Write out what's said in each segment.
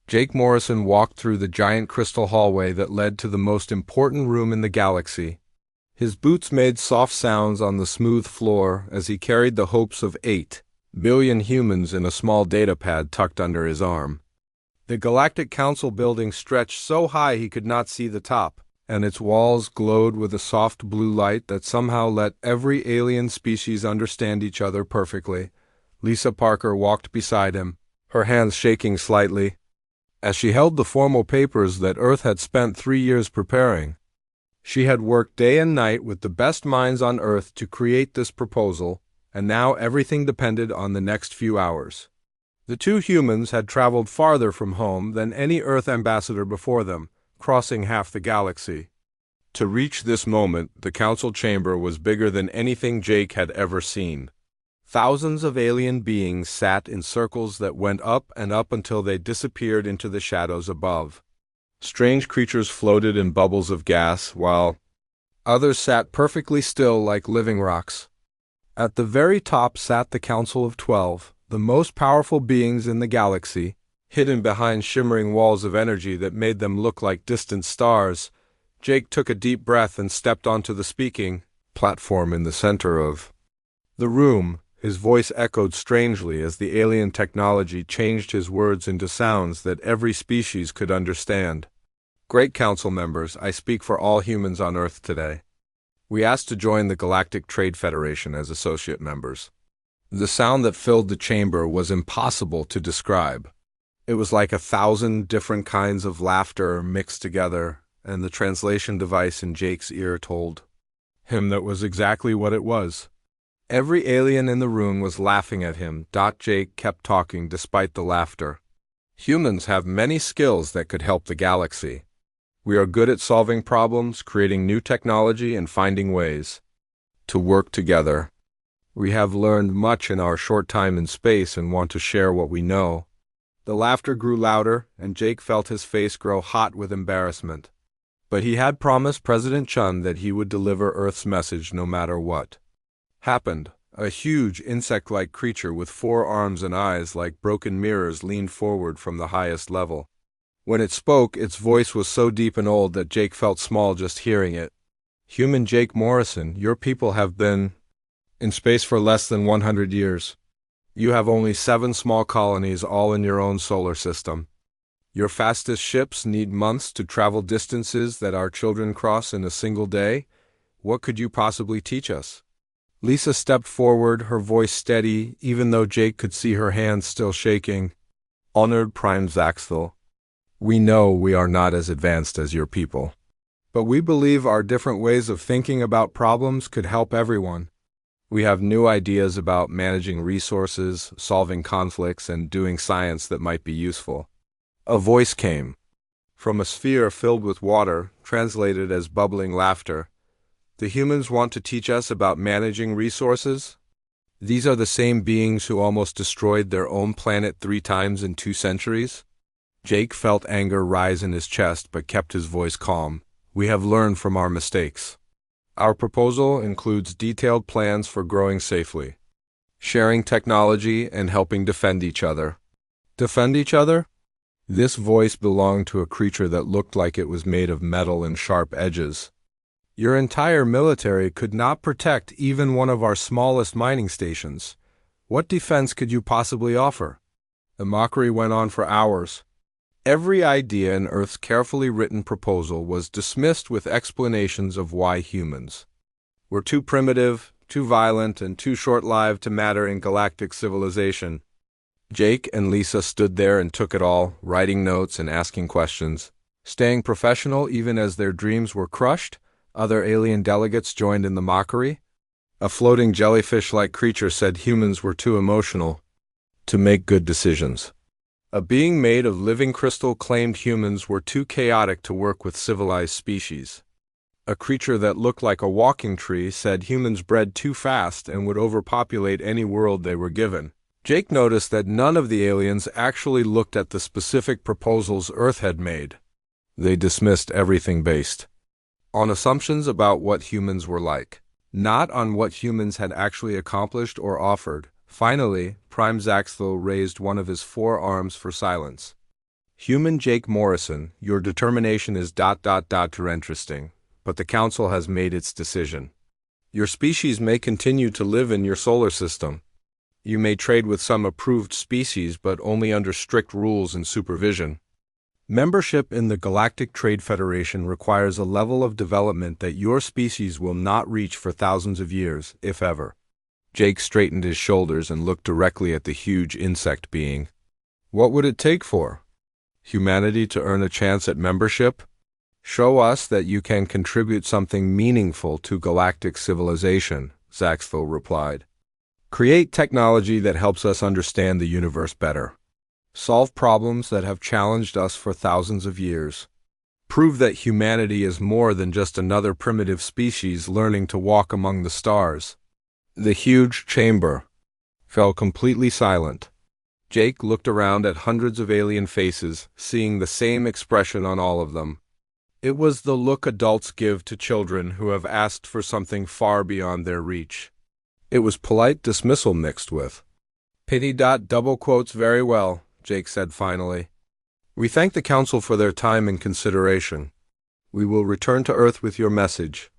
Jake Morrison walked through the giant crystal hallway that led to the most important room in the galaxy. His boots made soft sounds on the smooth floor as he carried the hopes of 8 billion humans in a small datapad tucked under his arm. The Galactic Council building stretched so high he could not see the top, and its walls glowed with a soft blue light that somehow let every alien species understand each other perfectly. Lisa Parker walked beside him, her hands shaking slightly, as she held the formal papers that Earth had spent 3 years preparing. She had worked day and night with the best minds on Earth to create this proposal, and now everything depended on the next few hours. The two humans had traveled farther from home than any Earth ambassador before them, crossing half the galaxy. To reach this moment, the council chamber was bigger than anything Jake had ever seen. Thousands of alien beings sat in circles that went up and up until they disappeared into the shadows above. Strange creatures floated in bubbles of gas, while others sat perfectly still like living rocks. At the very top sat the Council of 12, the most powerful beings in the galaxy, hidden behind shimmering walls of energy that made them look like distant stars. Jake took a deep breath and stepped onto the speaking platform in the center of the room. His voice echoed strangely as the alien technology changed his words into sounds that every species could understand. Great Council members, I speak for all humans on Earth today. We asked to join the Galactic Trade Federation as associate members. The sound that filled the chamber was impossible to describe. It was like 1,000 different kinds of laughter mixed together, and the translation device in Jake's ear told him that was exactly what it was. Every alien in the room was laughing at him. Jake kept talking despite the laughter. Humans have many skills that could help the galaxy. We are good at solving problems, creating new technology, and finding ways to work together. We have learned much in our short time in space and want to share what we know. The laughter grew louder, and Jake felt his face grow hot with embarrassment. But he had promised President Chun that he would deliver Earth's message no matter what happened. A huge insect-like creature with 4 arms and eyes like broken mirrors leaned forward from the highest level. When it spoke, its voice was so deep and old that Jake felt small just hearing it. Human Jake Morrison, your people have been in space for less than 100 years. You have only 7 small colonies all in your own solar system. Your fastest ships need months to travel distances that our children cross in a single day. What could you possibly teach us? Lisa stepped forward, her voice steady, even though Jake could see her hands still shaking. Honored Prime Zaxthel, we know we are not as advanced as your people, but we believe our different ways of thinking about problems could help everyone. We have new ideas about managing resources, solving conflicts, and doing science that might be useful. A voice came from a sphere filled with water, translated as bubbling laughter. The humans want to teach us about managing resources? These are the same beings who almost destroyed their own planet 3 times in 2 centuries? Jake felt anger rise in his chest but kept his voice calm. We have learned from our mistakes. Our proposal includes detailed plans for growing safely, sharing technology, and helping defend each other. Defend each other? This voice belonged to a creature that looked like it was made of metal and sharp edges. Your entire military could not protect even one of our smallest mining stations. What defense could you possibly offer? The mockery went on for hours. Every idea in Earth's carefully written proposal was dismissed with explanations of why humans were too primitive, too violent, and too short-lived to matter in galactic civilization. Jake and Lisa stood there and took it all, writing notes and asking questions. Staying professional even as their dreams were crushed, other alien delegates joined in the mockery. A floating jellyfish-like creature said humans were too emotional to make good decisions. A being made of living crystal claimed humans were too chaotic to work with civilized species. A creature that looked like a walking tree said humans bred too fast and would overpopulate any world they were given. Jake noticed that none of the aliens actually looked at the specific proposals Earth had made. They dismissed everything based on assumptions about what humans were like, not on what humans had actually accomplished or offered. Finally, Prime Zaxthel raised one of his 4 arms for silence. Human Jake Morrison, your determination is ... interesting, but the Council has made its decision. Your species may continue to live in your solar system. You may trade with some approved species, but only under strict rules and supervision. Membership in the Galactic Trade Federation requires a level of development that your species will not reach for thousands of years, if ever. Jake straightened his shoulders and looked directly at the huge insect being. What would it take for humanity to earn a chance at membership? Show us that you can contribute something meaningful to galactic civilization, Zaxville replied. Create technology that helps us understand the universe better. Solve problems that have challenged us for thousands of years. Prove that humanity is more than just another primitive species learning to walk among the stars. The huge chamber fell completely silent. Jake looked around at hundreds of alien faces, seeing the same expression on all of them. It was the look adults give to children who have asked for something far beyond their reach. It was polite dismissal mixed with pity. Very well, Jake said finally. We thank the Council for their time and consideration. We will return to Earth with your message.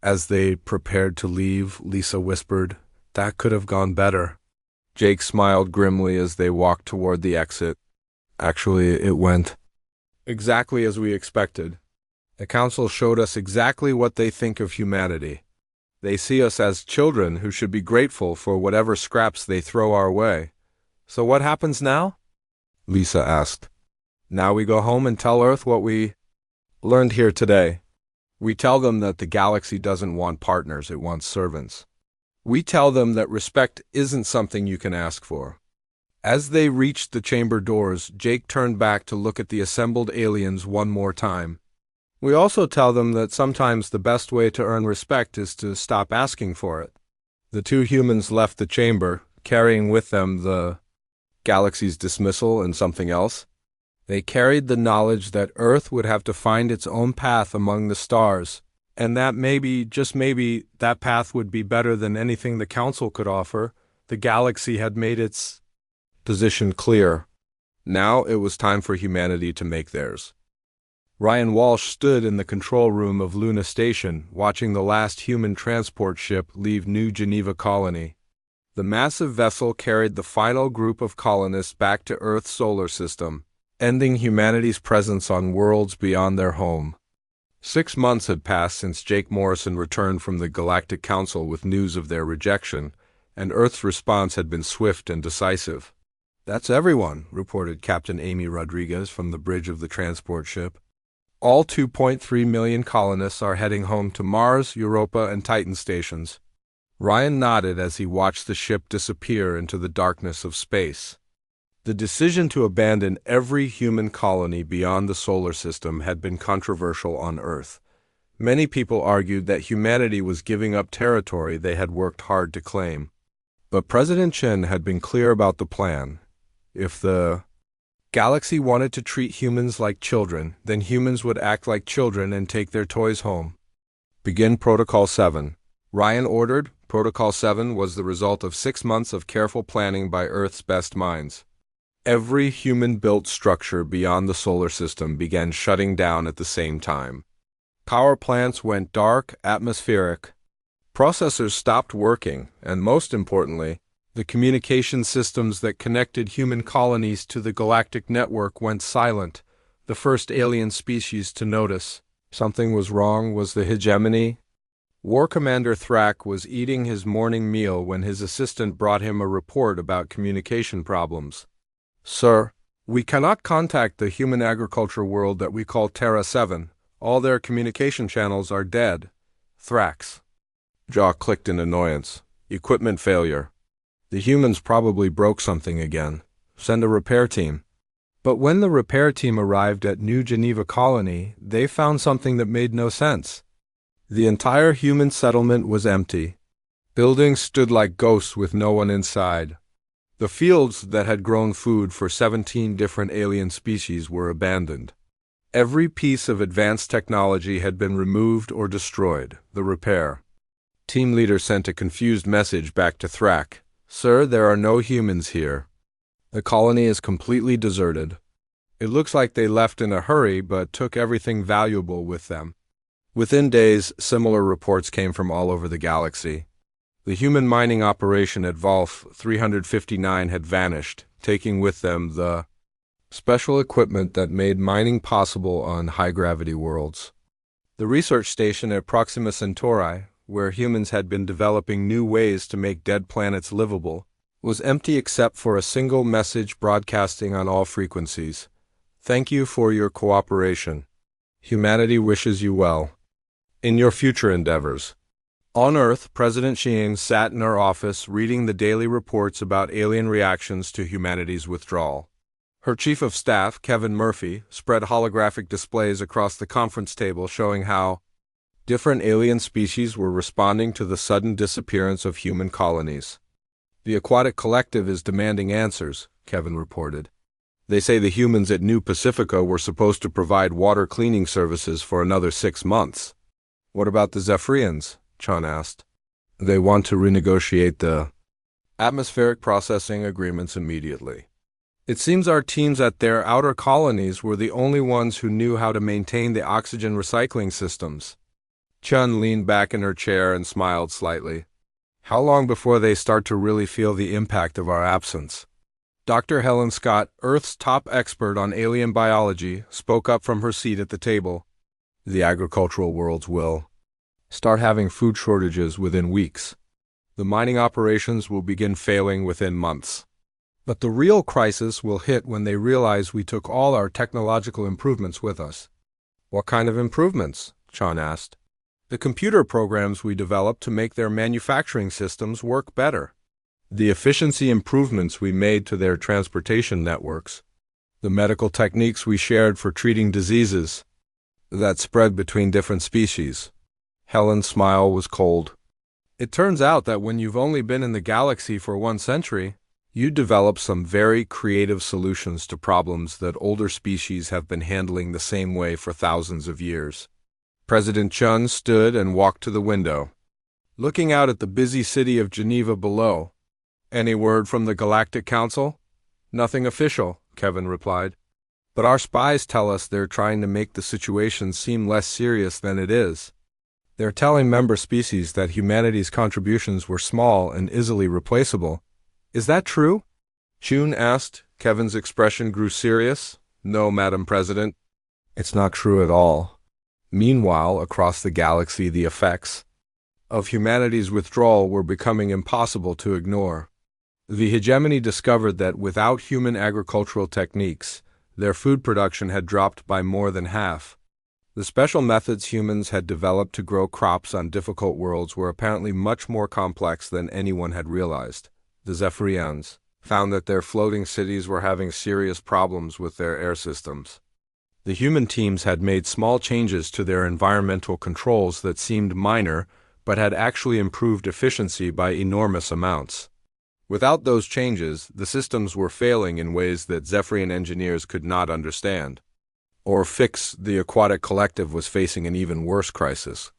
As they prepared to leave, Lisa whispered, That could have gone better. Jake smiled grimly as they walked toward the exit. Actually, it went exactly as we expected. The Council showed us exactly what they think of humanity. They see us as children who should be grateful for whatever scraps they throw our way. So what happens now? Lisa asked. Now we go home and tell Earth what we learned here today. We tell them that the galaxy doesn't want partners, it wants servants. We tell them that respect isn't something you can ask for. As they reached the chamber doors, Jake turned back to look at the assembled aliens one more time. We also tell them that sometimes the best way to earn respect is to stop asking for it. The two humans left the chamber, carrying with them the galaxy's dismissal and something else. They carried the knowledge that Earth would have to find its own path among the stars, and that maybe, just maybe, that path would be better than anything the Council could offer. The galaxy had made its position clear. Now it was time for humanity to make theirs. Ryan Walsh stood in the control room of Luna Station, watching the last human transport ship leave New Geneva Colony. The massive vessel carried the final group of colonists back to Earth's solar system, ending humanity's presence on worlds beyond their home. 6 months had passed since Jake Morrison returned from the Galactic Council with news of their rejection, and Earth's response had been swift and decisive. That's everyone, reported Captain Amy Rodriguez from the bridge of the transport ship. All 2.3 million colonists are heading home to Mars, Europa, and Titan stations. Ryan nodded as he watched the ship disappear into the darkness of space. The decision to abandon every human colony beyond the solar system had been controversial on Earth. Many people argued that humanity was giving up territory they had worked hard to claim. But President Chen had been clear about the plan. If the galaxy wanted to treat humans like children, then humans would act like children and take their toys home. Begin Protocol 7. Ryan ordered. Protocol 7 was the result of 6 months of careful planning by Earth's best minds. Every human-built structure beyond the solar system began shutting down at the same time. Power plants went dark, atmospheric. Processors stopped working, and most importantly, the communication systems that connected human colonies to the galactic network went silent. The first alien species to notice something was wrong was the hegemony. War Commander Thrak was eating his morning meal when his assistant brought him a report about communication problems. Sir, we cannot contact the human agriculture world that we call Terra 7. All their communication channels are dead. Thrak's jaw clicked in annoyance. Equipment failure. The humans probably broke something again. Send a repair team. But when the repair team arrived at New Geneva Colony, they found something that made no sense. The entire human settlement was empty. Buildings stood like ghosts with no one inside. The fields that had grown food for 17 different alien species were abandoned. Every piece of advanced technology had been removed or destroyed. The repair team leader sent a confused message back to Thrak. Sir, there are no humans here. The colony is completely deserted. It looks like they left in a hurry but took everything valuable with them. Within days, similar reports came from all over the galaxy. The human mining operation at Volf 359 had vanished, taking with them the special equipment that made mining possible on high-gravity worlds. The research station at Proxima Centauri, where humans had been developing new ways to make dead planets livable, was empty except for a single message broadcasting on all frequencies. Thank you for your cooperation. Humanity wishes you well in your future endeavors. On Earth, President Xiang sat in her office reading the daily reports about alien reactions to humanity's withdrawal. Her chief of staff, Kevin Murphy, spread holographic displays across the conference table showing how different alien species were responding to the sudden disappearance of human colonies. The aquatic collective is demanding answers, Kevin reported. They say the humans at New Pacifica were supposed to provide water cleaning services for another 6 months. What about the Zephyrians? Chun asked. They want to renegotiate the atmospheric processing agreements immediately. It seems our teams at their outer colonies were the only ones who knew how to maintain the oxygen recycling systems. Chun leaned back in her chair and smiled slightly. How long before they start to really feel the impact of our absence? Dr. Helen Scott, Earth's top expert on alien biology, spoke up from her seat at the table. The agricultural worlds will start having food shortages within weeks. The mining operations will begin failing within months. But the real crisis will hit when they realize we took all our technological improvements with us. What kind of improvements? Chun asked. The computer programs we developed to make their manufacturing systems work better. The efficiency improvements we made to their transportation networks. The medical techniques we shared for treating diseases that spread between different species. Helen's smile was cold. It turns out that when you've only been in the galaxy for 1 century, you develop some very creative solutions to problems that older species have been handling the same way for thousands of years. President Chun stood and walked to the window, looking out at the busy city of Geneva below. Any word from the Galactic Council? Nothing official, Kevin replied. But our spies tell us they're trying to make the situation seem less serious than it is. They're telling member species that humanity's contributions were small and easily replaceable. Is that true? Chun asked. Kevin's expression grew serious. No, Madam President. It's not true at all. Meanwhile, across the galaxy, the effects of humanity's withdrawal were becoming impossible to ignore. The hegemony discovered that without human agricultural techniques, their food production had dropped by more than half. The special methods humans had developed to grow crops on difficult worlds were apparently much more complex than anyone had realized. The Zephyrians found that their floating cities were having serious problems with their air systems. The human teams had made small changes to their environmental controls that seemed minor, but had actually improved efficiency by enormous amounts. Without those changes, the systems were failing in ways that Zephyrian engineers could not understand. Or fix, the aquatic collective was facing an even worse crisis.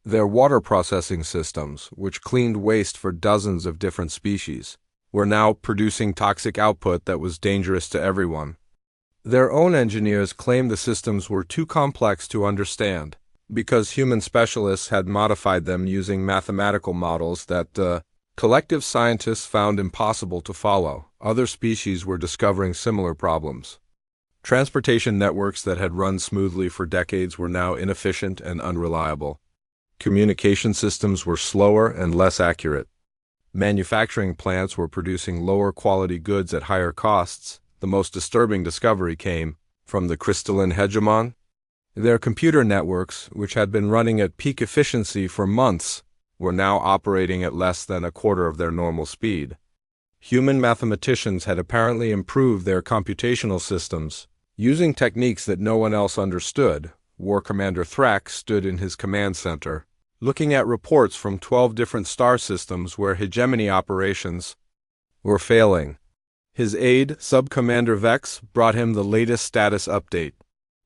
Their water processing systems, which cleaned waste for dozens of different species, were now producing toxic output that was dangerous to everyone. Their own engineers claimed the systems were too complex to understand, because human specialists had modified them using mathematical models that the collective scientists found impossible to follow. Other species were discovering similar problems. Transportation networks that had run smoothly for decades were now inefficient and unreliable. Communication systems were slower and less accurate. Manufacturing plants were producing lower quality goods at higher costs. The most disturbing discovery came from the crystalline hegemon. Their computer networks, which had been running at peak efficiency for months, were now operating at less than a quarter of their normal speed. Human mathematicians had apparently improved their computational systems, using techniques that no one else understood. War Commander Thrak stood in his command center, looking at reports from 12 different star systems where hegemony operations were failing. His aide, Sub-Commander Vex, brought him the latest status update.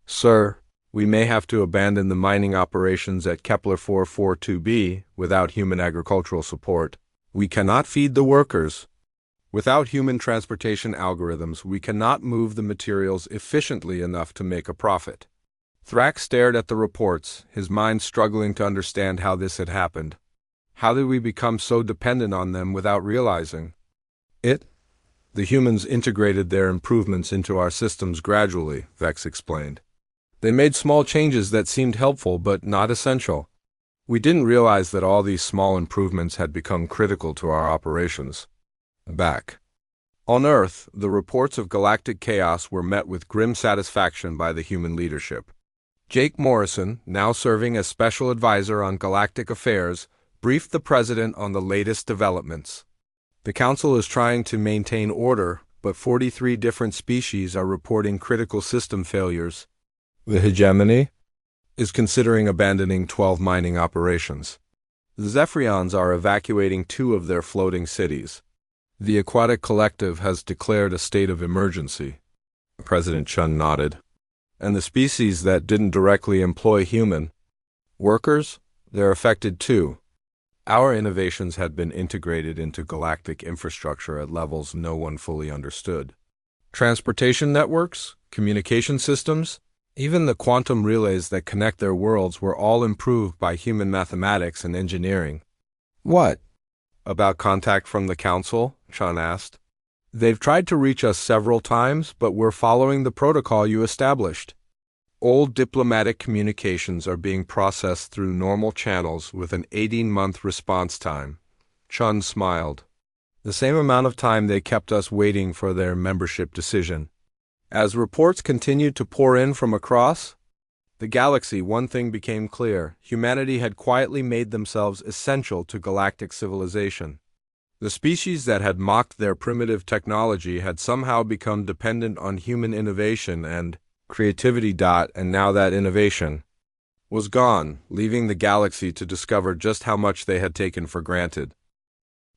Sir, we may have to abandon the mining operations at Kepler 442b without human agricultural support. We cannot feed the workers. Without human transportation algorithms, we cannot move the materials efficiently enough to make a profit. Thrak stared at the reports, his mind struggling to understand how this had happened. How did we become so dependent on them without realizing it? The humans integrated their improvements into our systems gradually, Vex explained. They made small changes that seemed helpful but not essential. We didn't realize that all these small improvements had become critical to our operations. Back on Earth, the reports of galactic chaos were met with grim satisfaction by the human leadership. Jake Morrison, now serving as special advisor on galactic affairs, briefed the president on the latest developments. The council is trying to maintain order, but 43 different species are reporting critical system failures. The hegemony is considering abandoning 12 mining operations. The Zephyrians are evacuating 2 of their floating cities. The Aquatic Collective has declared a state of emergency. President Chun nodded. And the species that didn't directly employ human workers, they're affected too. Our innovations had been integrated into galactic infrastructure at levels no one fully understood. Transportation networks, communication systems, even the quantum relays that connect their worlds were all improved by human mathematics and engineering. What about contact from the council? Chun asked. They've tried to reach us several times, but we're following the protocol you established. Old diplomatic communications are being processed through normal channels with an 18-month response time. Chun smiled. The same amount of time they kept us waiting for their membership decision. As reports continued to pour in from across the galaxy, one thing became clear. Humanity had quietly made themselves essential to galactic civilization. The species that had mocked their primitive technology had somehow become dependent on human innovation and creativity. And now that innovation was gone, leaving the galaxy to discover just how much they had taken for granted.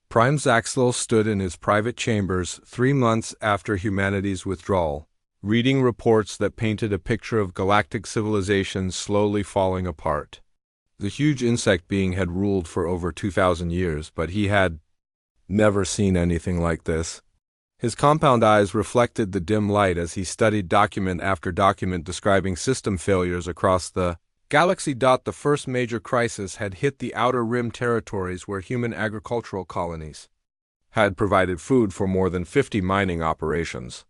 Prime Zaxthel stood in his private chambers 3 months after humanity's withdrawal, reading reports that painted a picture of galactic civilization slowly falling apart. The huge insect being had ruled for over 2,000 years, but he had never seen anything like this. His compound eyes reflected the dim light as he studied document after document describing system failures across the galaxy. The first major crisis had hit the outer rim territories where human agricultural colonies had provided food for more than 50 mining operations.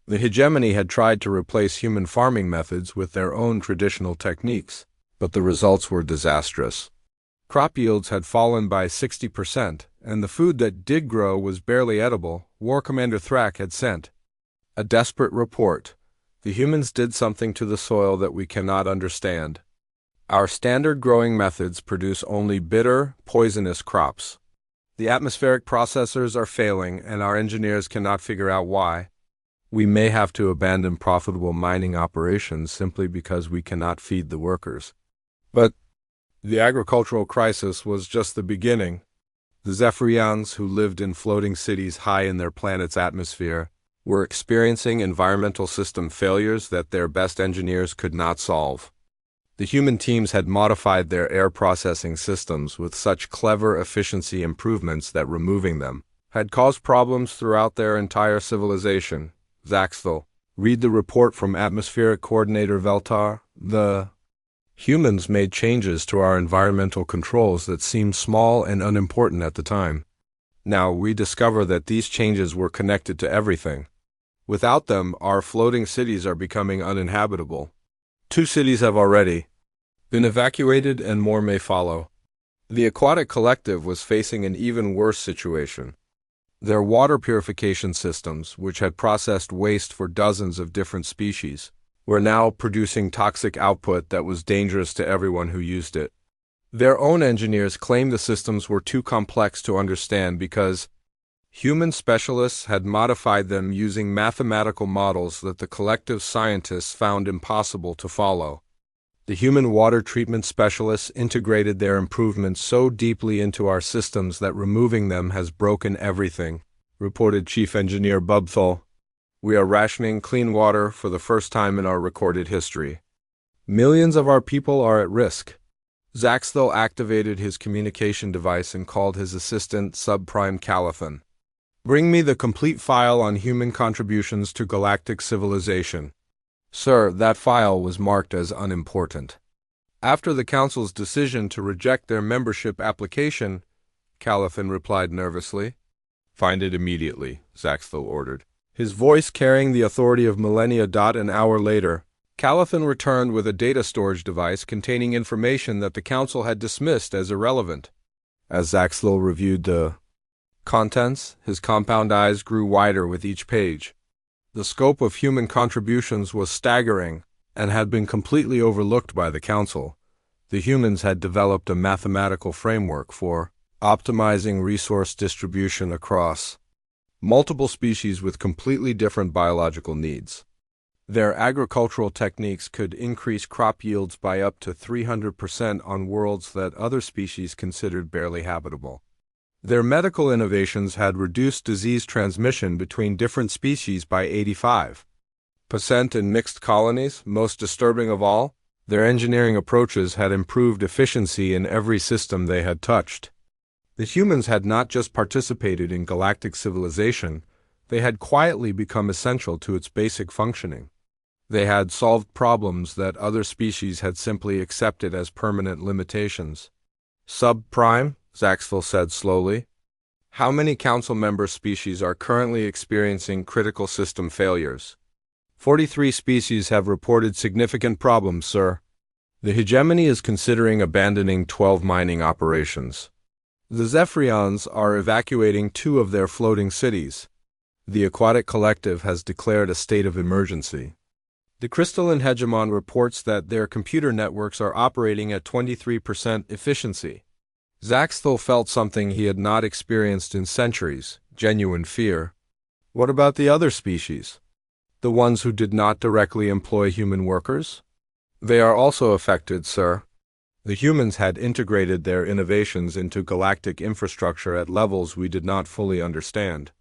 The hegemony had tried to replace human farming methods with their own traditional techniques, but the results were disastrous. Crop yields had fallen by 60%, and the food that did grow was barely edible. War Commander Thrak had sent a desperate report. The humans did something to the soil that we cannot understand. Our standard growing methods produce only bitter, poisonous crops. The atmospheric processors are failing, and our engineers cannot figure out why. We may have to abandon profitable mining operations simply because we cannot feed the workers. But the agricultural crisis was just the beginning. The Zephyrians, who lived in floating cities high in their planet's atmosphere, were experiencing environmental system failures that their best engineers could not solve. The human teams had modified their air processing systems with such clever efficiency improvements that removing them had caused problems throughout their entire civilization. Zaxthel, read the report from Atmospheric Coordinator Veltar. The humans made changes to our environmental controls that seemed small and unimportant at the time. Now we discover that these changes were connected to everything. Without them, our floating cities are becoming uninhabitable. 2 cities have already been evacuated and more may follow. The Aquatic Collective was facing an even worse situation. Their water purification systems, which had processed waste for dozens of different species, were now producing toxic output that was dangerous to everyone who used it. Their own engineers claimed the systems were too complex to understand because human specialists had modified them using mathematical models that the collective scientists found impossible to follow. The human water treatment specialists integrated their improvements so deeply into our systems that removing them has broken everything, reported Chief Engineer Bubthal. We are rationing clean water for the first time in our recorded history. Millions of our people are at risk. Zaxthel activated his communication device and called his assistant Subprime Calathon. Bring me the complete file on human contributions to galactic civilization. Sir, that file was marked as unimportant. After the Council's decision to reject their membership application, Calathon replied nervously. Find it immediately, Zaxthil ordered. His voice carrying the authority of millennia. An hour later, Calathon returned with a data storage device containing information that the Council had dismissed as irrelevant. As Zaxthil reviewed the contents, his compound eyes grew wider with each page. The scope of human contributions was staggering and had been completely overlooked by the Council. The humans had developed a mathematical framework for optimizing resource distribution across multiple species with completely different biological needs. Their agricultural techniques could increase crop yields by up to 300% on worlds that other species considered barely habitable. Their medical innovations had reduced disease transmission between different species by 85% in mixed colonies. Most disturbing of all, their engineering approaches had improved efficiency in every system they had touched. The humans had not just participated in galactic civilization, they had quietly become essential to its basic functioning. They had solved problems that other species had simply accepted as permanent limitations. Subprime, Zaxthil said slowly. How many Council member species are currently experiencing critical system failures? 43 species have reported significant problems, sir. The hegemony is considering abandoning 12 mining operations. The Zephyrians are evacuating 2 of their floating cities. The Aquatic Collective has declared a state of emergency. The Crystalline Hegemon reports that their computer networks are operating at 23% efficiency. Zaxthil felt something he had not experienced in centuries, genuine fear. What about the other species? The ones who did not directly employ human workers? They are also affected, sir. The humans had integrated their innovations into galactic infrastructure at levels we did not fully understand.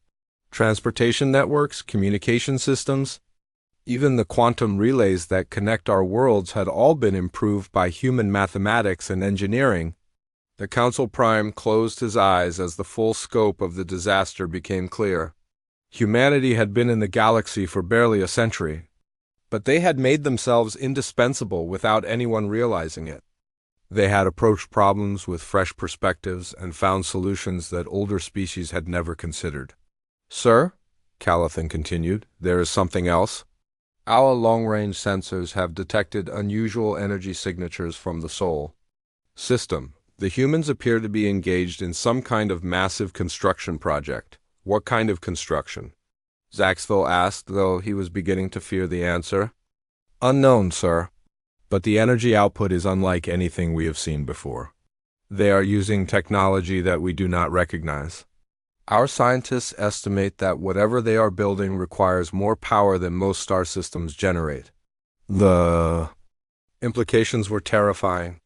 Transportation networks, communication systems, even the quantum relays that connect our worlds had all been improved by human mathematics and engineering. The Council Prime closed his eyes as the full scope of the disaster became clear. Humanity had been in the galaxy for barely a century, but they had made themselves indispensable without anyone realizing it. They had approached problems with fresh perspectives and found solutions that older species had never considered. Sir, Calathon continued, there is something else. Our long-range sensors have detected unusual energy signatures from the Sol system. The humans appear to be engaged in some kind of massive construction project. What kind of construction? Zaxthil asked, though he was beginning to fear the answer. Unknown, sir. But the energy output is unlike anything we have seen before. They are using technology that we do not recognize. Our scientists estimate that whatever they are building requires more power than most star systems generate. The implications were terrifying.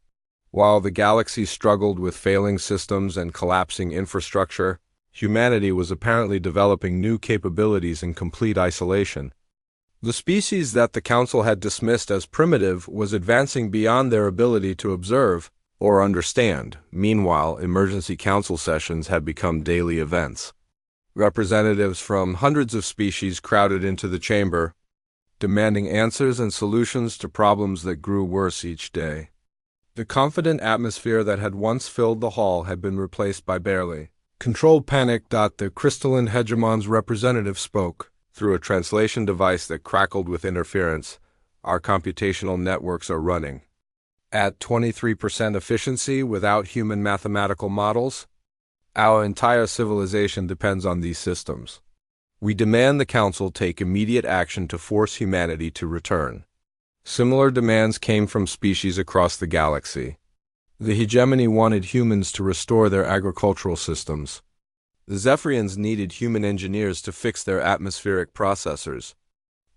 While the galaxy struggled with failing systems and collapsing infrastructure, humanity was apparently developing new capabilities in complete isolation. The species that the Council had dismissed as primitive was advancing beyond their ability to observe or understand. Meanwhile, emergency council sessions had become daily events. Representatives from hundreds of species crowded into the chamber, demanding answers and solutions to problems that grew worse each day. The confident atmosphere that had once filled the hall had been replaced by barely controlled panic. The Crystalline Hegemon's representative spoke through a translation device that crackled with interference. Our computational networks are running at 23% efficiency without human mathematical models. Our entire civilization depends on these systems. We demand the Council take immediate action to force humanity to return. Similar demands came from species across the galaxy. The hegemony wanted humans to restore their agricultural systems. The Zephyrians needed human engineers to fix their atmospheric processors.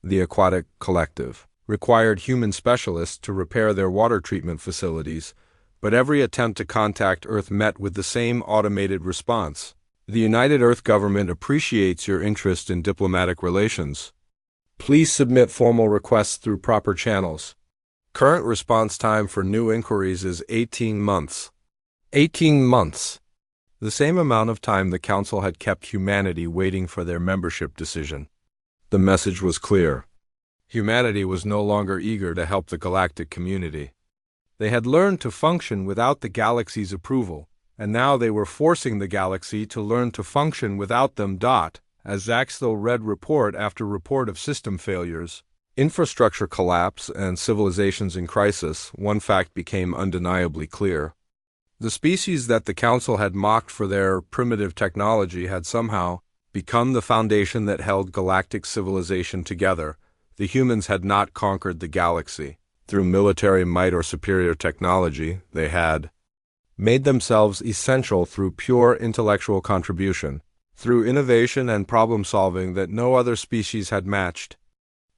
The Aquatic Collective required human specialists to repair their water treatment facilities, but every attempt to contact Earth met with the same automated response. The United Earth Government appreciates your interest in diplomatic relations. Please submit formal requests through proper channels. Current response time for new inquiries is 18 months. 18 months. The same amount of time the Council had kept humanity waiting for their membership decision. The message was clear. Humanity was no longer eager to help the galactic community. They had learned to function without the galaxy's approval, and now they were forcing the galaxy to learn to function without them. As Zaxthil read report after report of system failures, infrastructure collapse, and civilizations in crisis, one fact became undeniably clear. The species that the Council had mocked for their primitive technology had somehow become the foundation that held galactic civilization together. The humans had not conquered the galaxy through military might or superior technology. They had made themselves essential through pure intellectual contribution, through innovation and problem-solving that no other species had matched.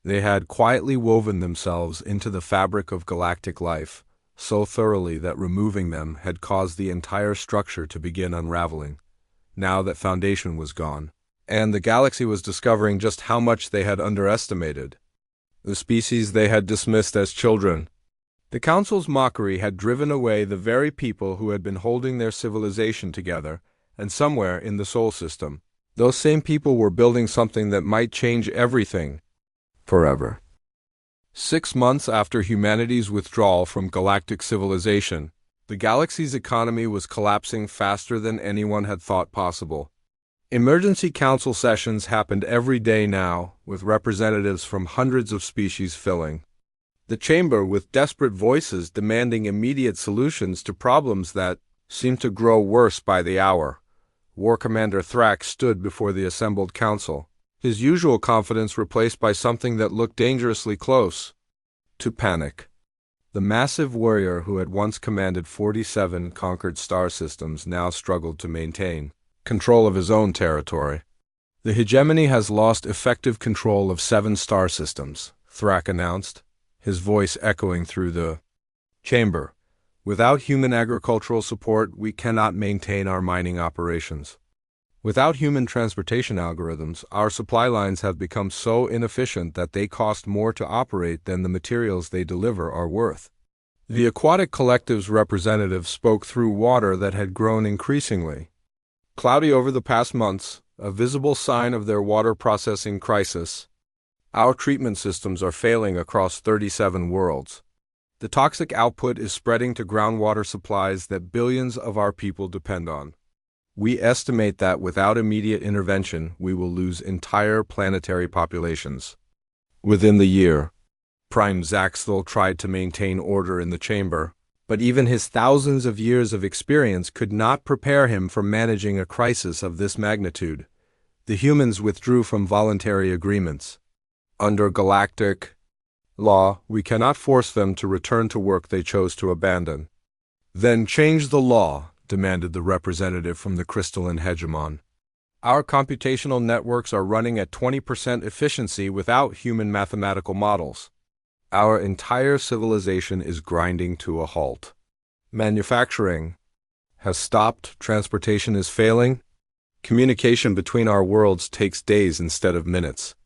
They had quietly woven themselves into the fabric of galactic life, so thoroughly that removing them had caused the entire structure to begin unraveling. Now that foundation was gone, and the galaxy was discovering just how much they had underestimated the species they had dismissed as children. The Council's mockery had driven away the very people who had been holding their civilization together, and somewhere in the Sol system, those same people were building something that might change everything forever. 6 months after humanity's withdrawal from galactic civilization, the galaxy's economy was collapsing faster than anyone had thought possible. Emergency council sessions happened every day now, with representatives from hundreds of species filling the chamber with desperate voices demanding immediate solutions to problems that seemed to grow worse by the hour. War Commander Thrax stood before the assembled council, his usual confidence replaced by something that looked dangerously close to panic. The massive warrior who had once commanded 47 conquered star systems now struggled to maintain control of his own territory. The hegemony has lost effective control of 7 star systems, Thrax announced, his voice echoing through the chamber. Without human agricultural support, we cannot maintain our mining operations. Without human transportation algorithms, our supply lines have become so inefficient that they cost more to operate than the materials they deliver are worth. The aquatic collective's representative spoke through water that had grown increasingly cloudy over the past months, a visible sign of their water processing crisis. Our treatment systems are failing across 37 worlds. The toxic output is spreading to groundwater supplies that billions of our people depend on. We estimate that without immediate intervention, we will lose entire planetary populations. Within the year, Prime Zaxthil tried to maintain order in the chamber, but even his thousands of years of experience could not prepare him for managing a crisis of this magnitude. The humans withdrew from voluntary agreements. Under galactic law, we cannot force them to return to work they chose to abandon. Then change the law, demanded the representative from the crystalline hegemon. Our computational networks are running at 20% efficiency without human mathematical models. Our entire civilization is grinding to a halt. Manufacturing has stopped, transportation is failing. Communication between our worlds takes days instead of minutes.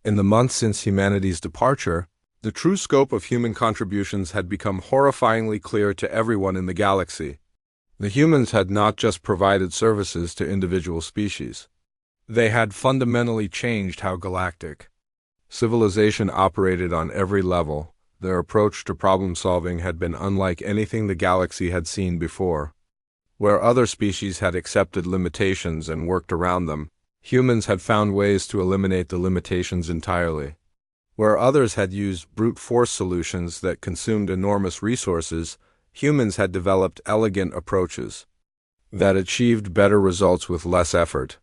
In the months since humanity's departure, the true scope of human contributions had become horrifyingly clear to everyone in the galaxy. The humans had not just provided services to individual species. They had fundamentally changed how galactic civilization operated on every level. Their approach to problem-solving had been unlike anything the galaxy had seen before. Where other species had accepted limitations and worked around them, humans had found ways to eliminate the limitations entirely. Where others had used brute force solutions that consumed enormous resources, humans had developed elegant approaches that achieved better results with less effort.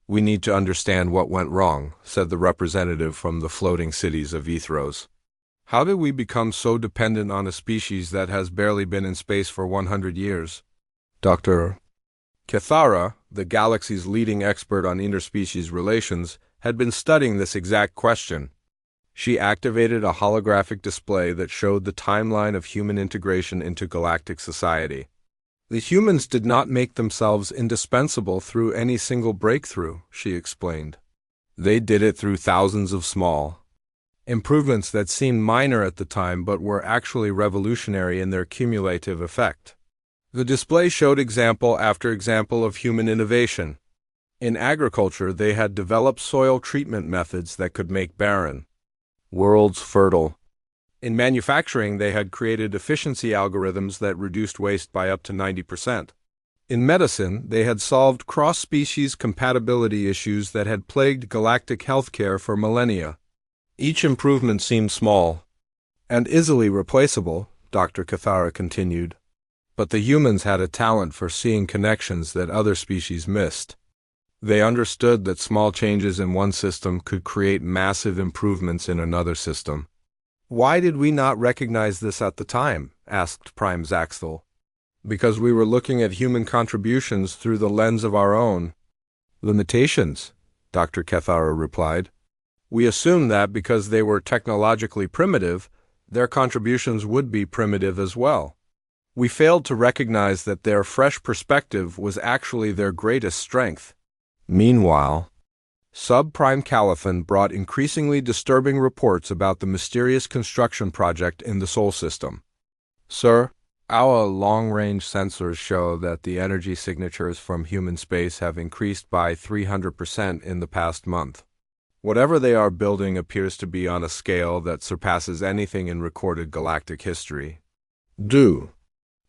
We need to understand what went wrong, said the representative from the floating cities of Ethros. How did we become so dependent on a species that has barely been in space for 100 years? Dr. Cathara, the galaxy's leading expert on interspecies relations, had been studying this exact question. She activated a holographic display that showed the timeline of human integration into galactic society. The humans did not make themselves indispensable through any single breakthrough, she explained. They did it through thousands of small improvements that seemed minor at the time but were actually revolutionary in their cumulative effect. The display showed example after example of human innovation. In agriculture, they had developed soil treatment methods that could make barren worlds fertile. In manufacturing, they had created efficiency algorithms that reduced waste by up to 90%. In medicine, they had solved cross-species compatibility issues that had plagued galactic healthcare for millennia. Each improvement seemed small and easily replaceable, Dr. Cathara continued. But the humans had a talent for seeing connections that other species missed. They understood that small changes in one system could create massive improvements in another system. "Why did we not recognize this at the time?" asked Prime Zaxthel. "Because we were looking at human contributions through the lens of our own limitations," Dr. Cathara replied. "We assumed that because they were technologically primitive, their contributions would be primitive as well. We failed to recognize that their fresh perspective was actually their greatest strength." Meanwhile, Subprime Caliphon brought increasingly disturbing reports about the mysterious construction project in the Sol system. "Sir, our long-range sensors show that the energy signatures from human space have increased by 300% in the past month. Whatever they are building appears to be on a scale that surpasses anything in recorded galactic history. Do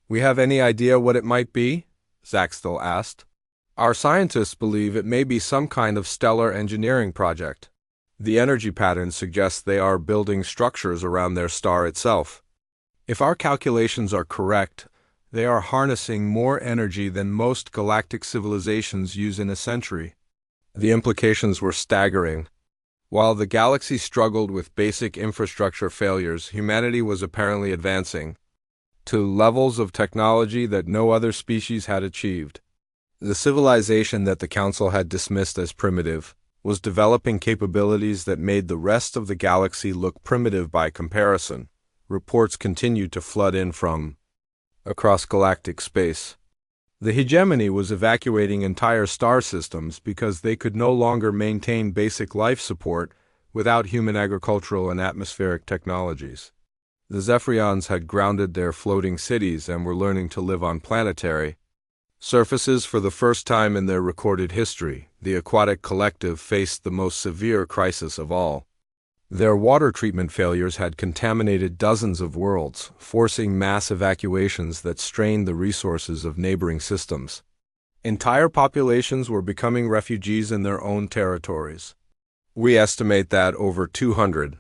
we have any idea what it might be?" Zaxthel asked. "Our scientists believe it may be some kind of stellar engineering project. The energy patterns suggest they are building structures around their star itself. If our calculations are correct, they are harnessing more energy than most galactic civilizations use in a century." The implications were staggering. While the galaxy struggled with basic infrastructure failures, humanity was apparently advancing to levels of technology that no other species had achieved. The civilization that the Council had dismissed as primitive was developing capabilities that made the rest of the galaxy look primitive by comparison. Reports continued to flood in from across galactic space. The hegemony was evacuating entire star systems because they could no longer maintain basic life support without human agricultural and atmospheric technologies. The Zephyrians had grounded their floating cities and were learning to live on planetary surfaces for the first time in their recorded history. The aquatic collective faced the most severe crisis of all. Their water treatment failures had contaminated dozens of worlds, forcing mass evacuations that strained the resources of neighboring systems. Entire populations were becoming refugees in their own territories. We estimate that over 200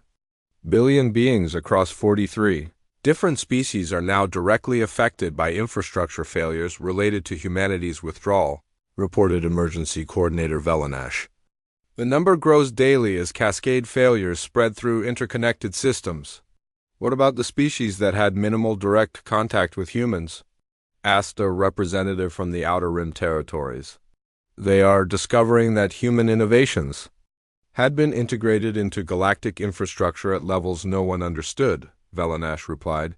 billion beings across 43 different species are now directly affected by infrastructure failures related to humanity's withdrawal, reported Emergency Coordinator Velanash. The number grows daily as cascade failures spread through interconnected systems. "What about the species that had minimal direct contact with humans?" asked a representative from the Outer Rim territories. "They are discovering that human innovations had been integrated into galactic infrastructure at levels no one understood," Velanash replied.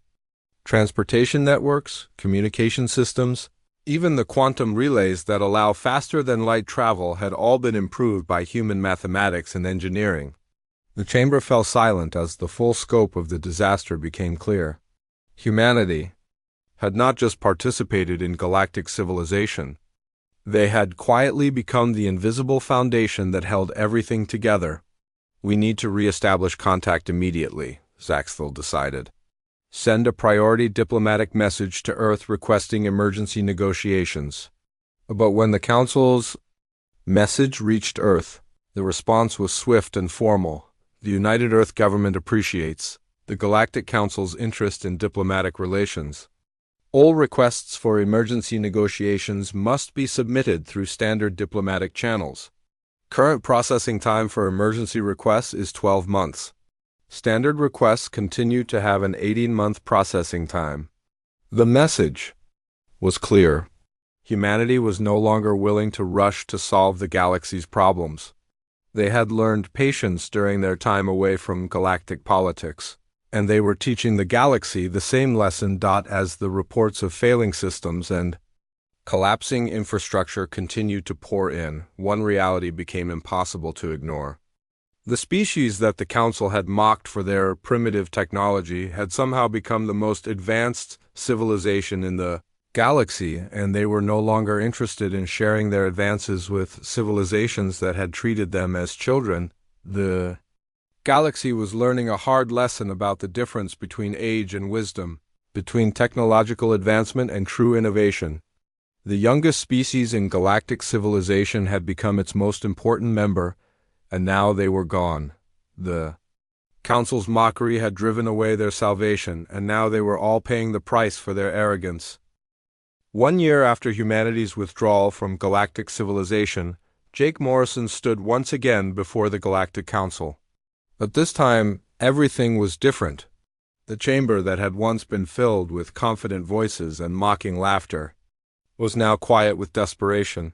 "Transportation networks, communication systems, even the quantum relays that allow faster-than-light travel had all been improved by human mathematics and engineering." The chamber fell silent as the full scope of the disaster became clear. Humanity had not just participated in galactic civilization. They had quietly become the invisible foundation that held everything together. "We need to re-establish contact immediately," Zaxthel decided. "Send a priority diplomatic message to Earth requesting emergency negotiations." But when the Council's message reached Earth, the response was swift and formal. "The United Earth Government appreciates the Galactic Council's interest in diplomatic relations. All requests for emergency negotiations must be submitted through standard diplomatic channels. Current processing time for emergency requests is 12 months. Standard requests continue to have an 18-month processing time." The message was clear. Humanity was no longer willing to rush to solve the galaxy's problems. They had learned patience during their time away from galactic politics, and they were teaching the galaxy the same lesson. As the reports of failing systems and collapsing infrastructure continued to pour in, one reality became impossible to ignore. The species that the Council had mocked for their primitive technology had somehow become the most advanced civilization in the galaxy, and they were no longer interested in sharing their advances with civilizations that had treated them as children. The galaxy was learning a hard lesson about the difference between age and wisdom, between technological advancement and true innovation. The youngest species in galactic civilization had become its most important member, and now they were gone. The Council's mockery had driven away their salvation, and now they were all paying the price for their arrogance. 1 year after humanity's withdrawal from galactic civilization, Jake Morrison stood once again before the Galactic Council. But this time, everything was different. The chamber that had once been filled with confident voices and mocking laughter was now quiet with desperation.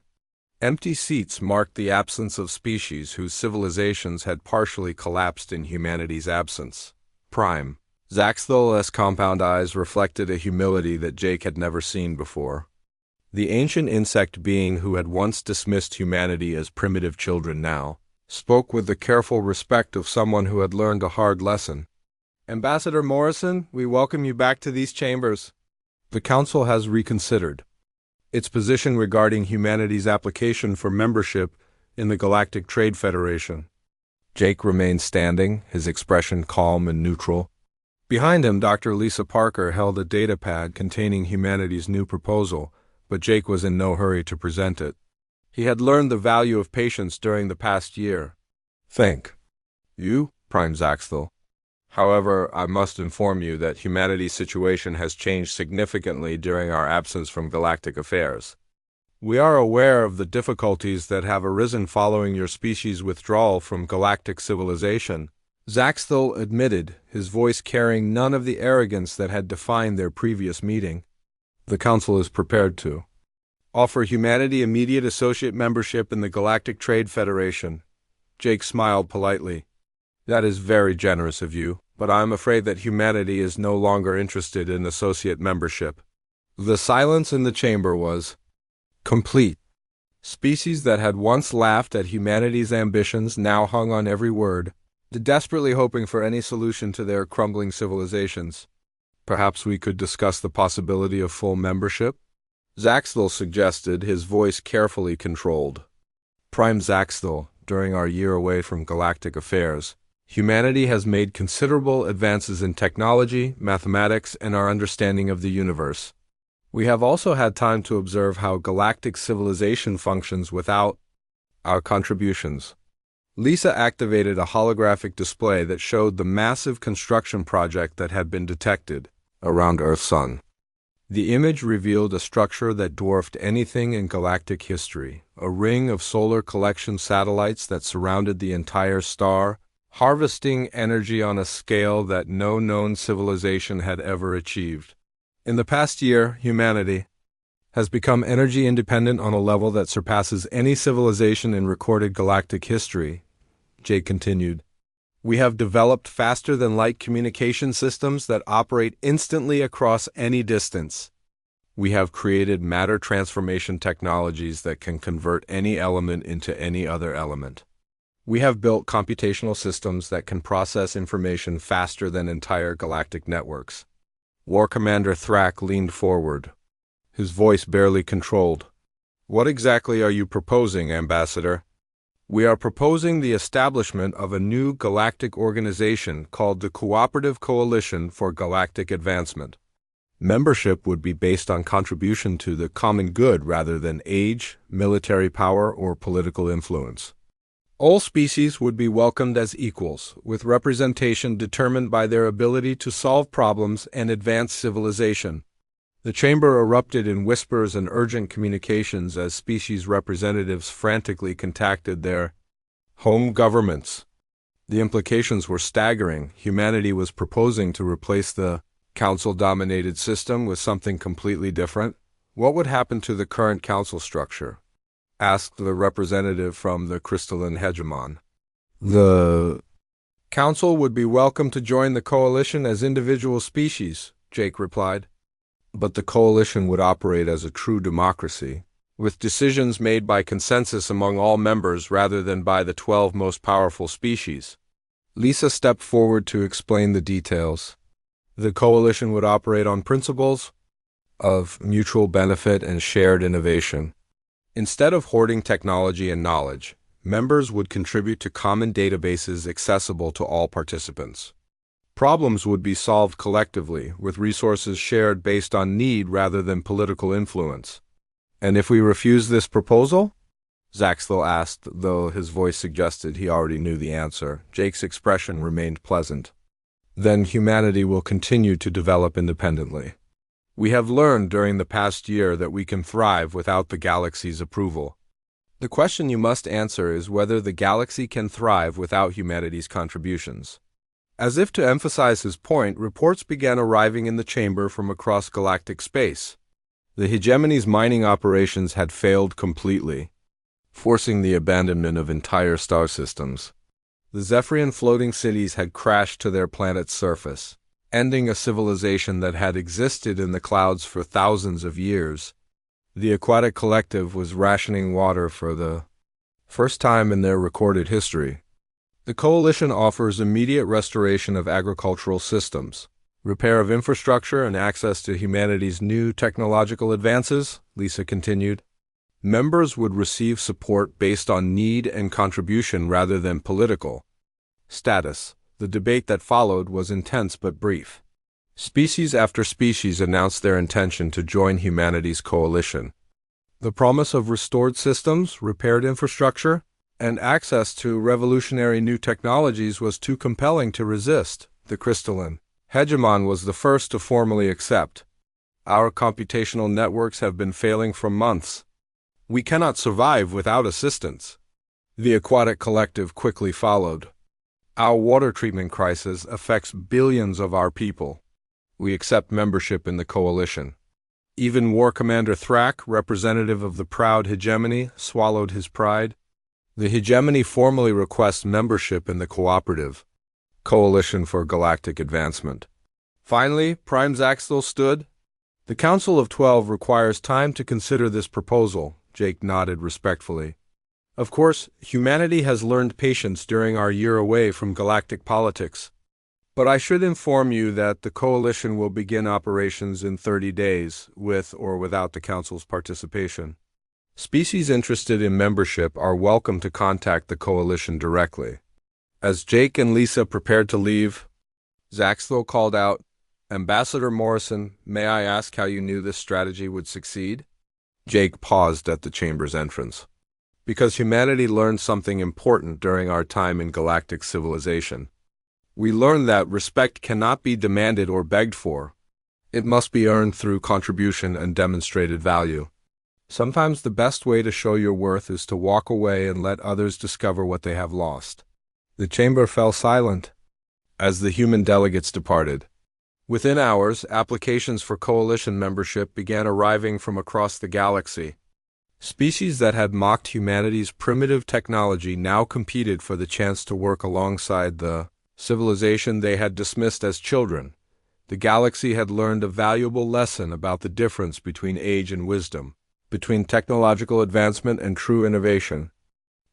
Empty seats marked the absence of species whose civilizations had partially collapsed in humanity's absence. Prime Zaxthel's compound eyes reflected a humility that Jake had never seen before. The ancient insect being who had once dismissed humanity as primitive children now spoke with the careful respect of someone who had learned a hard lesson. Ambassador Morrison, we welcome you back to these chambers. The Council has reconsidered its position regarding humanity's application for membership in the Galactic Trade Federation. Jake remained standing, his expression calm and neutral. Behind him, Dr. Lisa Parker held a datapad containing humanity's new proposal, but Jake was in no hurry to present it. He had learned the value of patience during the past year. Thank you, Prime Zaxthel. However, I must inform you that humanity's situation has changed significantly during our absence from galactic affairs. We are aware of the difficulties that have arisen following your species' withdrawal from galactic civilization, Zaxthel admitted, his voice carrying none of the arrogance that had defined their previous meeting. The Council is prepared to offer humanity immediate associate membership in the Galactic Trade Federation. Jake smiled politely. That is very generous of you, but I am afraid that humanity is no longer interested in associate membership. The silence in the chamber was complete. Species that had once laughed at humanity's ambitions now hung on every word, desperately hoping for any solution to their crumbling civilizations. Perhaps we could discuss the possibility of full membership? Zaxthel suggested, his voice carefully controlled. Prime Zaxthel, during our year away from galactic affairs, humanity has made considerable advances in technology, mathematics, and our understanding of the universe. We have also had time to observe how galactic civilization functions without our contributions. Lisa activated a holographic display that showed the massive construction project that had been detected around Earth's sun. The image revealed a structure that dwarfed anything in galactic history, a ring of solar collection satellites that surrounded the entire star, harvesting energy on a scale that no known civilization had ever achieved. In the past year, humanity has become energy independent on a level that surpasses any civilization in recorded galactic history, Jake continued. We have developed faster-than-light communication systems that operate instantly across any distance. We have created matter transformation technologies that can convert any element into any other element. We have built computational systems that can process information faster than entire galactic networks. War Commander Thrak leaned forward, his voice barely controlled. What exactly are you proposing, Ambassador? We are proposing the establishment of a new galactic organization called the Cooperative Coalition for Galactic Advancement. Membership would be based on contribution to the common good rather than age, military power, or political influence. All species would be welcomed as equals, with representation determined by their ability to solve problems and advance civilization. The chamber erupted in whispers and urgent communications as species representatives frantically contacted their home governments. The implications were staggering. Humanity was proposing to replace the council-dominated system with something completely different. What would happen to the current council structure? Asked the representative from the crystalline hegemon. The council would be welcome to join the coalition as individual species, Jake replied. But the coalition would operate as a true democracy, with decisions made by consensus among all members rather than by the 12 most powerful species. Lisa stepped forward to explain the details. The coalition would operate on principles of mutual benefit and shared innovation. Instead of hoarding technology and knowledge, members would contribute to common databases accessible to all participants. Problems would be solved collectively, with resources shared based on need rather than political influence. And if we refuse this proposal? Zaxthel asked, though his voice suggested he already knew the answer. Jake's expression remained pleasant. Then humanity will continue to develop independently. We have learned during the past year that we can thrive without the galaxy's approval. The question you must answer is whether the galaxy can thrive without humanity's contributions. As if to emphasize his point, reports began arriving in the chamber from across galactic space. The hegemony's mining operations had failed completely, forcing the abandonment of entire star systems. The Zephyrian floating cities had crashed to their planet's surface, ending a civilization that had existed in the clouds for thousands of years. The Aquatic Collective was rationing water for the first time in their recorded history. The Coalition offers immediate restoration of agricultural systems, repair of infrastructure, and access to humanity's new technological advances, Lisa continued. Members would receive support based on need and contribution rather than political status. The debate that followed was intense but brief. Species after species announced their intention to join humanity's coalition. The promise of restored systems, repaired infrastructure, and access to revolutionary new technologies was too compelling to resist. The crystalline hegemon was the first to formally accept. Our computational networks have been failing for months. We cannot survive without assistance. The Aquatic Collective quickly followed. Our water treatment crisis affects billions of our people. We accept membership in the coalition. Even War Commander Thrak, representative of the proud hegemony, swallowed his pride. The hegemony formally requests membership in the cooperative Coalition for Galactic Advancement. Finally, Prime Zaxthel stood. The Council of 12 requires time to consider this proposal, Jake nodded respectfully. Of course, humanity has learned patience during our year away from galactic politics. But I should inform you that the Coalition will begin operations in 30 days, with or without the Council's participation. Species interested in membership are welcome to contact the Coalition directly. As Jake and Lisa prepared to leave, Zaxthel called out, "Ambassador Morrison, may I ask how you knew this strategy would succeed?" Jake paused at the chamber's entrance. Because humanity learned something important during our time in galactic civilization. We learned that respect cannot be demanded or begged for. It must be earned through contribution and demonstrated value. Sometimes the best way to show your worth is to walk away and let others discover what they have lost. The chamber fell silent as the human delegates departed. Within hours, applications for coalition membership began arriving from across the galaxy. Species that had mocked humanity's primitive technology now competed for the chance to work alongside the civilization they had dismissed as children. The galaxy had learned a valuable lesson about the difference between age and wisdom, between technological advancement and true innovation.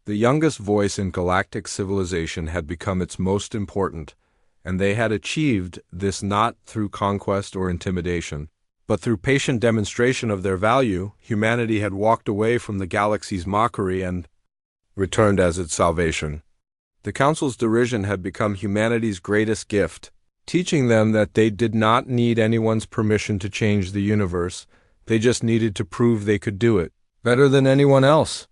The youngest voice in galactic civilization had become its most important, and they had achieved this not through conquest or intimidation, but through patient demonstration of their value. Humanity had walked away from the galaxy's mockery and returned as its salvation. The Council's derision had become humanity's greatest gift, teaching them that they did not need anyone's permission to change the universe. They just needed to prove they could do it better than anyone else.